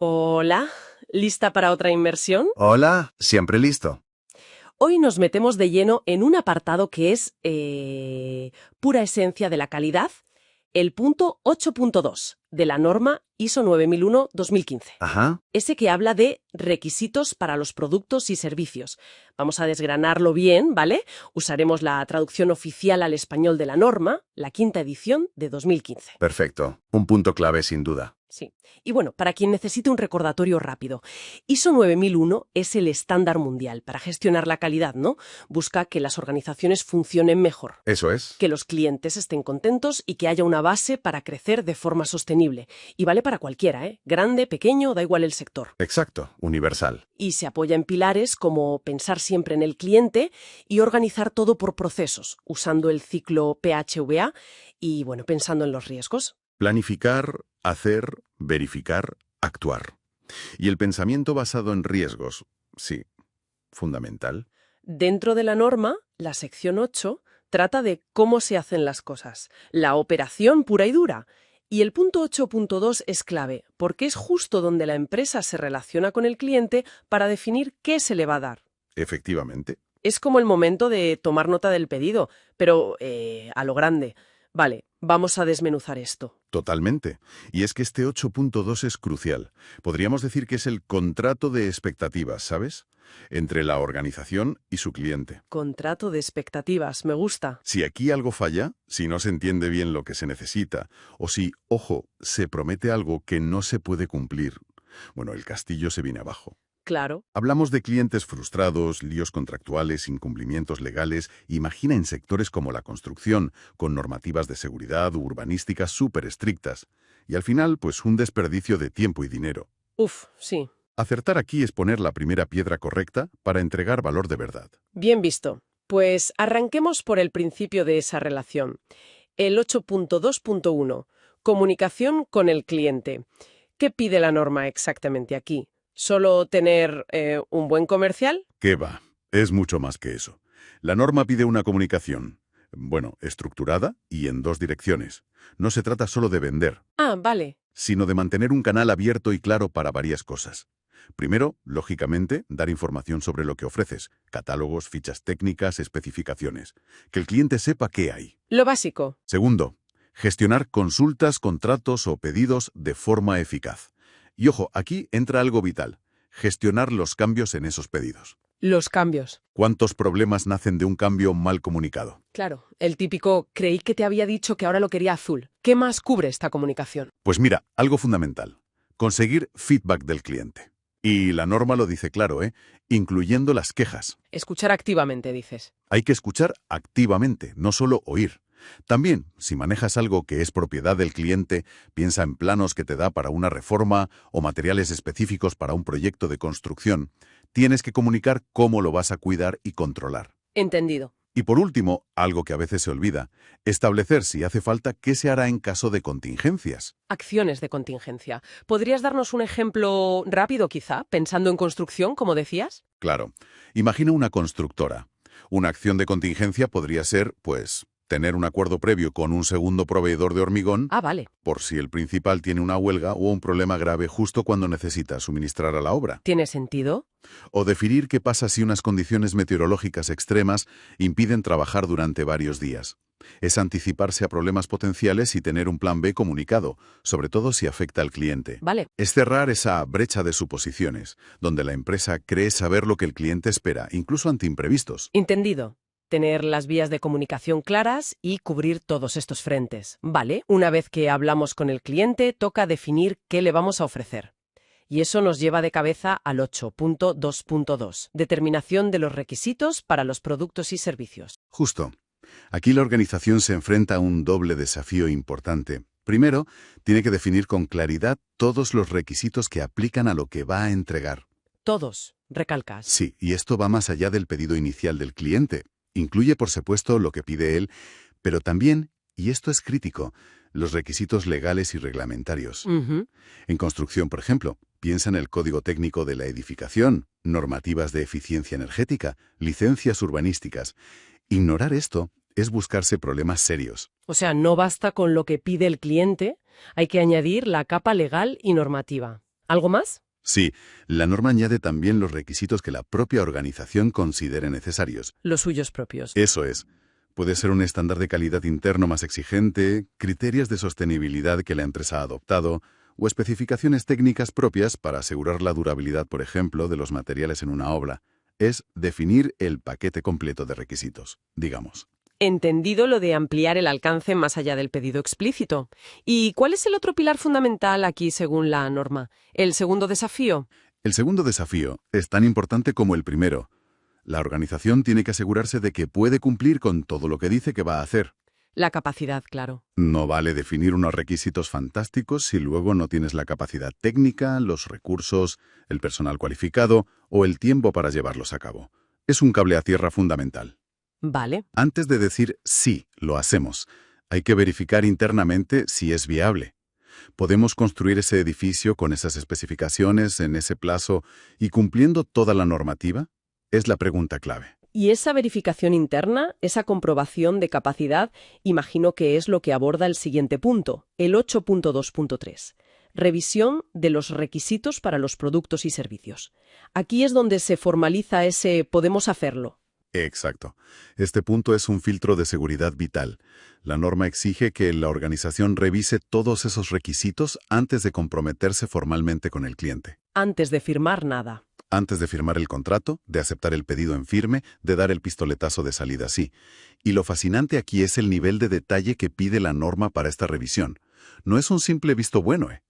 Hola, ¿lista para otra inmersión? Hola, siempre listo. Hoy nos metemos de lleno en un apartado que es pura esencia de la calidad, el punto 8.2 de la norma ISO 9001-2015. Ajá, Ese que habla de requisitos para los productos y servicios. Vamos a desgranarlo bien, ¿vale? Usaremos la traducción oficial al español de la norma, la quinta edición de 2015. perfecto. Un punto clave sin duda. Sí. Y bueno, para quien necesite un recordatorio rápido, ISO 9001 es el estándar mundial para gestionar la calidad, ¿no? Busca que las organizaciones funcionen mejor, Eso es. que los clientes estén contentos y que haya una base para crecer de forma sostenible. Y vale para cualquiera, ¿eh? Grande, pequeño, da igual el sector. Exacto, universal. Y se apoya en pilares como pensar siempre en el cliente y organizar todo por procesos, usando el ciclo PHVA y, bueno, pensando en los riesgos. Planificar, hacer, verificar, actuar. Y el pensamiento basado en riesgos, sí, fundamental. Dentro de la norma, la sección 8 trata de cómo se hacen las cosas, la operación pura y dura. Y el punto 8.2 es clave, porque es justo donde la empresa se relaciona con el cliente para definir qué se le va a dar. Efectivamente. Es como el momento de tomar nota del pedido, pero a lo grande. Vale, vamos a desmenuzar esto. Totalmente. Y es que este 8.2 es crucial. Podríamos decir que es el contrato de expectativas, ¿sabes? Entre la organización y su cliente. Contrato de expectativas, me gusta. Si aquí algo falla, si no se entiende bien lo que se necesita, o si, ojo, se promete algo que no se puede cumplir, bueno, el castillo se viene abajo. Claro. Hablamos de clientes frustrados, líos contractuales, incumplimientos legales. Imagina en sectores como la construcción, con normativas de seguridad urbanísticas súper estrictas. Y al final, pues un desperdicio de tiempo y dinero. Uf, sí. Acertar aquí es poner la primera piedra correcta para entregar valor de verdad. Bien visto. Pues arranquemos por el principio de esa relación. El 8.2.1. Comunicación con el cliente. ¿Qué pide la norma exactamente aquí? ¿Solo tener un buen comercial? ¿Qué va? Es mucho más que eso. La norma pide una comunicación, bueno, estructurada y en dos direcciones. No se trata solo de vender, Ah, vale. sino de mantener un canal abierto y claro para varias cosas. Primero, lógicamente, dar información sobre lo que ofreces, catálogos, fichas técnicas, especificaciones. Que el cliente sepa qué hay. Lo básico. Segundo, gestionar consultas, contratos o pedidos de forma eficaz. Y ojo, aquí entra algo vital, gestionar los cambios en esos pedidos. Los cambios. ¿Cuántos problemas nacen de un cambio mal comunicado? Claro, el típico creí que te había dicho que ahora lo quería azul. ¿Qué más cubre esta comunicación? Pues mira, algo fundamental, conseguir feedback del cliente. Y la norma lo dice claro, incluyendo las quejas. Escuchar activamente, dices. Hay que escuchar activamente, no solo oír. También, si manejas algo que es propiedad del cliente, piensa en planos que te da para una reforma o materiales específicos para un proyecto de construcción. Tienes que comunicar cómo lo vas a cuidar y controlar. Entendido. Y por último, algo que a veces se olvida, establecer si hace falta qué se hará en caso de contingencias. Acciones de contingencia. ¿Podrías darnos un ejemplo rápido, quizá, pensando en construcción, como decías? Claro, imagina una constructora. Una acción de contingencia podría ser, pues, tener un acuerdo previo con un segundo proveedor de hormigón Ah, vale. por si el principal tiene una huelga o un problema grave justo cuando necesita suministrar a la obra. ¿Tiene sentido? O definir qué pasa si unas condiciones meteorológicas extremas impiden trabajar durante varios días. Es anticiparse a problemas potenciales y tener un plan B comunicado, sobre todo si afecta al cliente. Vale. Es cerrar esa brecha de suposiciones, donde la empresa cree saber lo que el cliente espera, incluso ante imprevistos. Entendido. Tener las vías de comunicación claras y cubrir todos estos frentes. Vale, una vez que hablamos con el cliente, toca definir qué le vamos a ofrecer. Y eso nos lleva de cabeza al 8.2.2, determinación de los requisitos para los productos y servicios. Justo. Aquí la organización se enfrenta a un doble desafío importante. Primero, tiene que definir con claridad todos los requisitos que aplican a lo que va a entregar. Todos, recalcas. Sí, y esto va más allá del pedido inicial del cliente. Incluye, por supuesto, lo que pide él, pero también, y esto es crítico, los requisitos legales y reglamentarios. Ujú. En construcción, por ejemplo, piensa en el código técnico de la edificación, normativas de eficiencia energética, licencias urbanísticas. Ignorar esto es buscarse problemas serios. O sea, no basta con lo que pide el cliente, hay que añadir la capa legal y normativa. ¿Algo más? Sí, la norma añade también los requisitos que la propia organización considere necesarios. Los suyos propios. Eso es. Puede ser un estándar de calidad interno más exigente, criterios de sostenibilidad que la empresa ha adoptado, o especificaciones técnicas propias para asegurar la durabilidad, por ejemplo, de los materiales en una obra. Es definir el paquete completo de requisitos, digamos. Entendido lo de ampliar el alcance más allá del pedido explícito. ¿Y cuál es el otro pilar fundamental aquí según la norma? ¿El segundo desafío? El segundo desafío es tan importante como el primero. La organización tiene que asegurarse de que puede cumplir con todo lo que dice que va a hacer. La capacidad, claro. No vale definir unos requisitos fantásticos si luego no tienes la capacidad técnica, los recursos, el personal cualificado o el tiempo para llevarlos a cabo. Es un cable a tierra fundamental. Vale. Antes de decir sí, lo hacemos, hay que verificar internamente si es viable. ¿Podemos construir ese edificio con esas especificaciones en ese plazo y cumpliendo toda la normativa? Es la pregunta clave. Y esa verificación interna, esa comprobación de capacidad, imagino que es lo que aborda el siguiente punto, el 8.2.3. Revisión de los requisitos para los productos y servicios. Aquí es donde se formaliza ese podemos hacerlo. Exacto. Este punto es un filtro de seguridad vital. La norma exige que la organización revise todos esos requisitos antes de comprometerse formalmente con el cliente. Antes de firmar nada. Antes de firmar el contrato, de aceptar el pedido en firme, de dar el pistoletazo de salida, sí. Y lo fascinante aquí es el nivel de detalle que pide la norma para esta revisión. No es un simple visto bueno, ¿eh?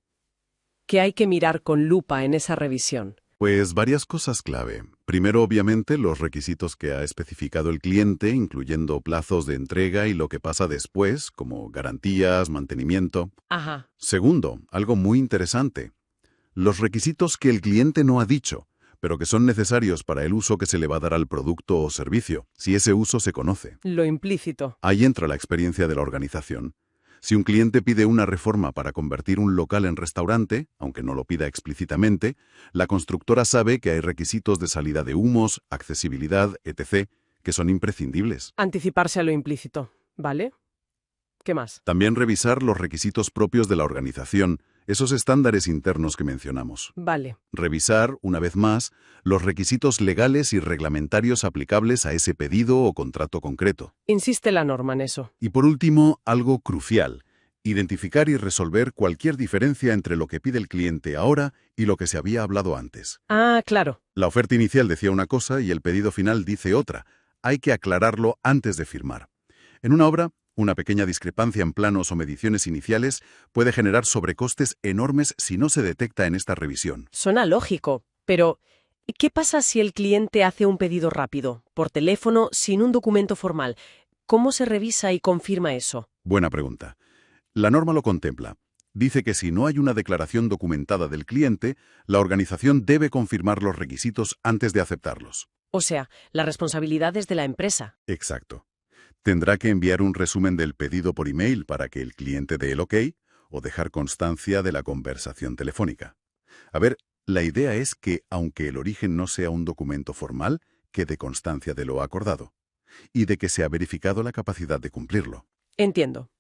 ¿Qué hay que mirar con lupa en esa revisión? Pues varias cosas clave. Primero, obviamente, los requisitos que ha especificado el cliente, incluyendo plazos de entrega y lo que pasa después, como garantías, mantenimiento. Ajá. Segundo, algo muy interesante, los requisitos que el cliente no ha dicho, pero que son necesarios para el uso que se le va a dar al producto o servicio, si ese uso se conoce. Lo implícito. Ahí entra la experiencia de la organización. Si un cliente pide una reforma para convertir un local en restaurante, aunque no lo pida explícitamente, la constructora sabe que hay requisitos de salida de humos, accesibilidad, etc., que son imprescindibles. Anticiparse a lo implícito. ¿Vale? ¿Qué más? También revisar los requisitos propios de la organización, esos estándares internos que mencionamos. Vale. Revisar, una vez más, los requisitos legales y reglamentarios aplicables a ese pedido o contrato concreto. Insiste la norma en eso. Y por último, algo crucial, identificar y resolver cualquier diferencia entre lo que pide el cliente ahora y lo que se había hablado antes. Ah, claro. La oferta inicial decía una cosa y el pedido final dice otra. Hay que aclararlo antes de firmar. En una obra, una pequeña discrepancia en planos o mediciones iniciales puede generar sobrecostes enormes si no se detecta en esta revisión. Suena lógico, pero ¿qué pasa si el cliente hace un pedido rápido, por teléfono, sin un documento formal? ¿Cómo se revisa y confirma eso? Buena pregunta. La norma lo contempla. Dice que si no hay una declaración documentada del cliente, la organización debe confirmar los requisitos antes de aceptarlos. O sea, la responsabilidad es de la empresa. Exacto. Tendrá que enviar un resumen del pedido por email para que el cliente dé el OK o dejar constancia de la conversación telefónica. A ver, la idea es que, aunque el origen no sea un documento formal, quede constancia de lo acordado y de que se ha verificado la capacidad de cumplirlo. Entiendo.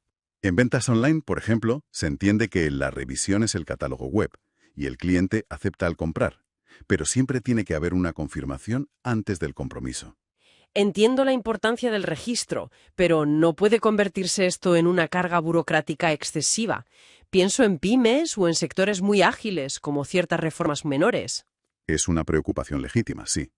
En ventas online, por ejemplo, se entiende que la revisión es el catálogo web y el cliente acepta al comprar, pero siempre tiene que haber una confirmación antes del compromiso. Entiendo la importancia del registro, pero no puede convertirse esto en una carga burocrática excesiva. Pienso en pymes o en sectores muy ágiles, como ciertas reformas menores. Es una preocupación legítima, sí.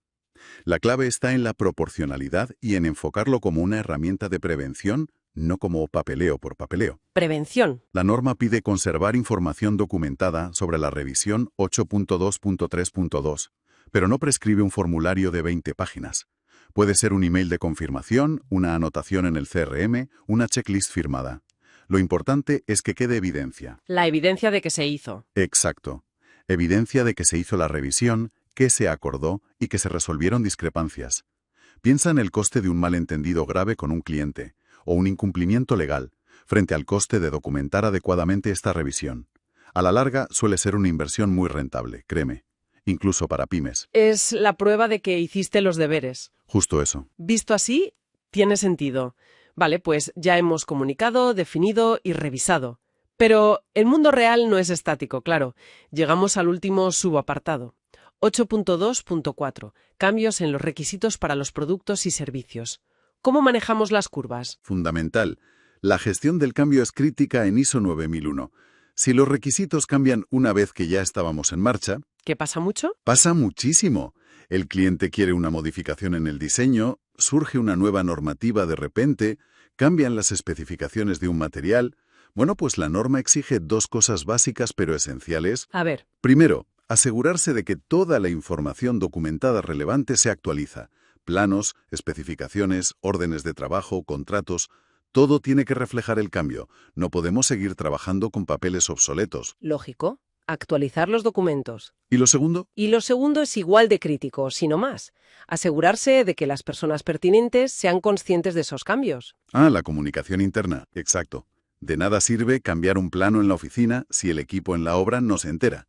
La clave está en la proporcionalidad y en enfocarlo como una herramienta de prevención, no como papeleo por papeleo. Prevención. La norma pide conservar información documentada sobre la revisión 8.2.3.2, pero no prescribe un formulario de 20 páginas. Puede ser un email de confirmación, una anotación en el CRM, una checklist firmada. Lo importante es que quede evidencia. La evidencia de que se hizo. Exacto. Evidencia de que se hizo la revisión, que se acordó y que se resolvieron discrepancias. Piensa en el coste de un malentendido grave con un cliente o un incumplimiento legal, frente al coste de documentar adecuadamente esta revisión. A la larga suele ser una inversión muy rentable, créeme, incluso para pymes. Es la prueba de que hiciste los deberes. Justo eso. Visto así, tiene sentido. Vale, pues ya hemos comunicado, definido y revisado. Pero el mundo real no es estático, claro. Llegamos al último subapartado. 8.2.4. Cambios en los requisitos para los productos y servicios. ¿Cómo manejamos las curvas? Fundamental. La gestión del cambio es crítica en ISO 9001. Si los requisitos cambian una vez que ya estábamos en marcha, ¿Qué pasa mucho? pasa muchísimo. El cliente quiere una modificación en el diseño, surge una nueva normativa de repente, cambian las especificaciones de un material. Bueno, pues la norma exige dos cosas básicas pero esenciales. A ver, Primero, asegurarse de que toda la información documentada relevante se actualiza. Planos, especificaciones, órdenes de trabajo, contratos, todo tiene que reflejar el cambio. No podemos seguir trabajando con papeles obsoletos. lógico. Actualizar los documentos. ¿Y lo segundo? Y lo segundo es igual de crítico, si no más. Asegurarse de que las personas pertinentes sean conscientes de esos cambios. Ah, la comunicación interna. Exacto. De nada sirve cambiar un plano en la oficina si el equipo en la obra no se entera.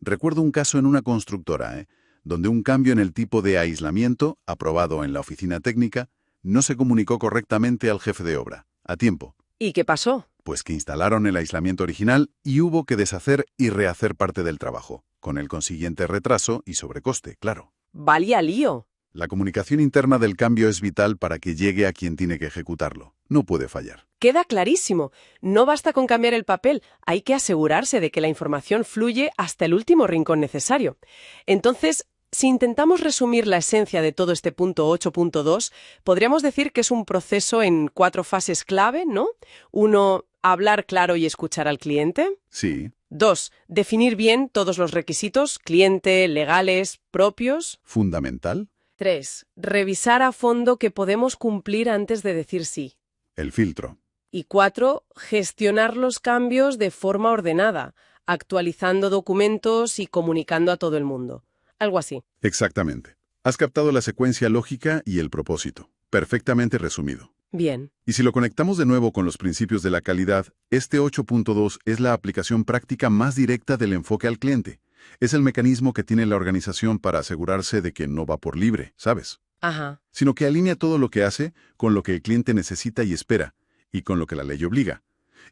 Recuerdo un caso en una constructora, donde un cambio en el tipo de aislamiento, aprobado en la oficina técnica, no se comunicó correctamente al jefe de obra, a tiempo. ¿Y qué pasó? Pues que instalaron el aislamiento original y hubo que deshacer y rehacer parte del trabajo, con el consiguiente retraso y sobrecoste, claro. Vaya lío. La comunicación interna del cambio es vital para que llegue a quien tiene que ejecutarlo. No puede fallar. Queda clarísimo. No basta con cambiar el papel, hay que asegurarse de que la información fluye hasta el último rincón necesario. Entonces, si intentamos resumir la esencia de todo este punto 8.2, podríamos decir que es un proceso en 4 fases clave, ¿no? 1, hablar claro y escuchar al cliente. Sí. 2, definir bien todos los requisitos, cliente, legales, propios. Fundamental. 3, revisar a fondo que podemos cumplir antes de decir sí. El filtro. Y 4, gestionar los cambios de forma ordenada, actualizando documentos y comunicando a todo el mundo. Algo así. Exactamente. Has captado la secuencia lógica y el propósito. Perfectamente resumido. Bien. Y si lo conectamos de nuevo con los principios de la calidad, este 8.2 es la aplicación práctica más directa del enfoque al cliente. Es el mecanismo que tiene la organización para asegurarse de que no va por libre, ¿sabes? Ajá. Sino que alinea todo lo que hace con lo que el cliente necesita y espera, y con lo que la ley obliga.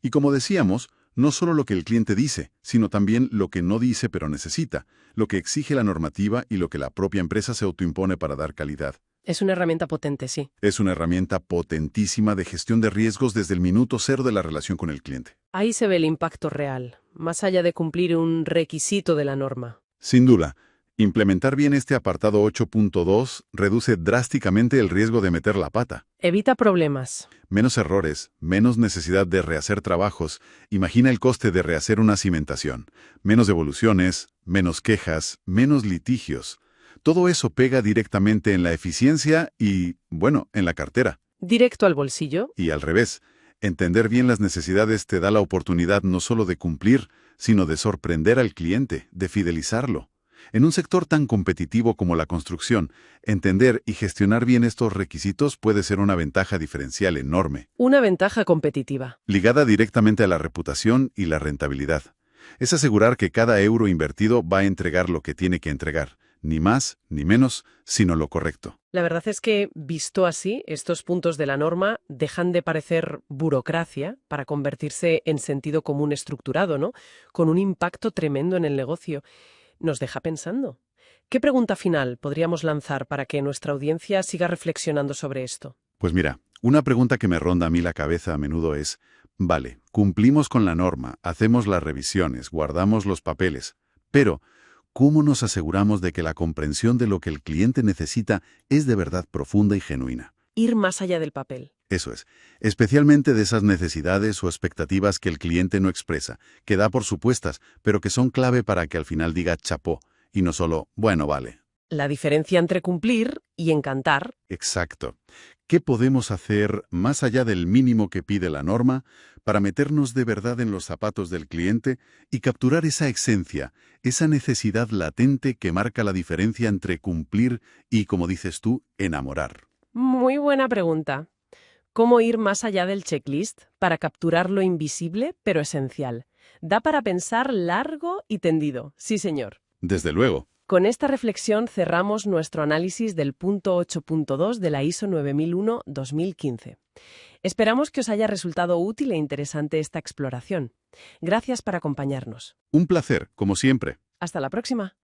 Y como decíamos, no solo lo que el cliente dice, sino también lo que no dice pero necesita, lo que exige la normativa y lo que la propia empresa se autoimpone para dar calidad. Es una herramienta potente, sí. Es una herramienta potentísima de gestión de riesgos desde el minuto cero de la relación con el cliente. Ahí se ve el impacto real, más allá de cumplir un requisito de la norma. Sin duda, implementar bien este apartado 8.2 reduce drásticamente el riesgo de meter la pata. Evita problemas. Menos errores, menos necesidad de rehacer trabajos. Imagina el coste de rehacer una cimentación. Menos devoluciones, menos quejas, menos litigios. Todo eso pega directamente en la eficiencia y, bueno, en la cartera. Directo al bolsillo. Y al revés, entender bien las necesidades te da la oportunidad no solo de cumplir, sino de sorprender al cliente, de fidelizarlo. En un sector tan competitivo como la construcción, entender y gestionar bien estos requisitos puede ser una ventaja diferencial enorme, Una ventaja competitiva. ligada directamente a la reputación y la rentabilidad. Es asegurar que cada euro invertido va a entregar lo que tiene que entregar, ni más ni menos, sino lo correcto. La verdad es que, visto así, estos puntos de la norma dejan de parecer burocracia para convertirse en sentido común estructurado, ¿no? Con un impacto tremendo en el negocio. Nos deja pensando. ¿Qué pregunta final podríamos lanzar para que nuestra audiencia siga reflexionando sobre esto? Pues mira, una pregunta que me ronda a mí la cabeza a menudo es, vale, cumplimos con la norma, hacemos las revisiones, guardamos los papeles, pero ¿cómo nos aseguramos de que la comprensión de lo que el cliente necesita es de verdad profunda y genuina? Ir más allá del papel. Eso es, especialmente de esas necesidades o expectativas que el cliente no expresa, que da por supuestas, pero que son clave para que al final diga chapó, y no solo, bueno, vale. La diferencia entre cumplir y encantar. Exacto. ¿Qué podemos hacer más allá del mínimo que pide la norma para meternos de verdad en los zapatos del cliente y capturar esa esencia, esa necesidad latente que marca la diferencia entre cumplir y, como dices tú, enamorar? Muy buena pregunta. ¿Cómo ir más allá del checklist para capturar lo invisible pero esencial? Da para pensar largo y tendido. Sí, señor. Desde luego. Con esta reflexión cerramos nuestro análisis del punto 8.2 de la ISO 9001-2015. Esperamos que os haya resultado útil e interesante esta exploración. Gracias por acompañarnos. Un placer, como siempre. Hasta la próxima.